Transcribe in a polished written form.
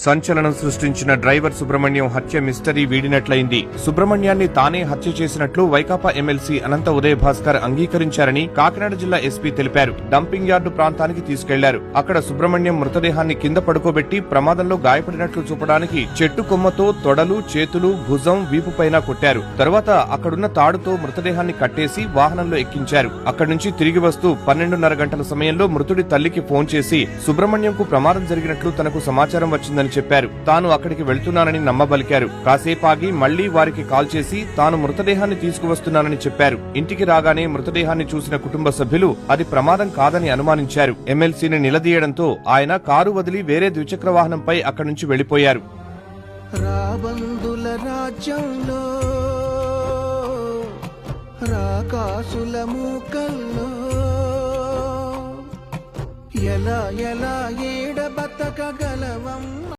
సంచలనం సృష్టించిన డ్రైవర్ సుబ్రహ్మణ్యం హత్య మిస్టరీ వీడినట్లయింది. సుబ్రహ్మణ్యాన్ని తానే హత్య చేసినట్లు వైకాపా ఎమ్మెల్సీ అనంత ఉదయ భాస్కర్ అంగీకరించారని కాకినాడ జిల్లా ఎస్పీ తెలిపారు. డంపింగ్ యార్డు ప్రాంతానికి తీసుకెళ్లారు. అక్కడ సుబ్రహ్మణ్యం మృతదేహాన్ని కింద పడుకోబెట్టి ప్రమాదంలో గాయపడినట్లు చూపడానికి చెట్టు కొమ్మతో తొడలు, చేతులు, భుజం, వీపుపైన కొట్టారు. తరువాత అక్కడున్న తాడుతో మృతదేహాన్ని కట్టేసి వాహనంలో ఎక్కించారు. అక్కడి నుంచి తిరిగి వస్తూ 12:30 గంటల సమయంలో మృతుడి తల్లికి ఫోన్ చేసి సుబ్రహ్మణ్యంకు ప్రమాదం జరిగినట్లు తనకు సమాచారం వచ్చిందని చెప్పారు. తాను అక్కడికి వెళ్తున్నానని నమ్మబలికారు. కాసేపాగి మళ్లీ వారికి కాల్ చేసి తాను మృతదేహాన్ని తీసుకువస్తున్నానని చెప్పారు. ఇంటికి రాగానే మృతదేహాన్ని చూసిన కుటుంబ సభ్యులు అది ప్రమాదం కాదని అనుమానించారు. ఎమ్మెల్సీని నిలదీయడంతో ఆయన కారు వదిలి వేరే ద్విచక్ర వాహనంపై అక్కడి నుంచి వెళ్లిపోయారు. రాబందుల రాజ్యంలో రాకాసుల మూకల్లో ఎలా ఎలా ఏడ బతకగలవం.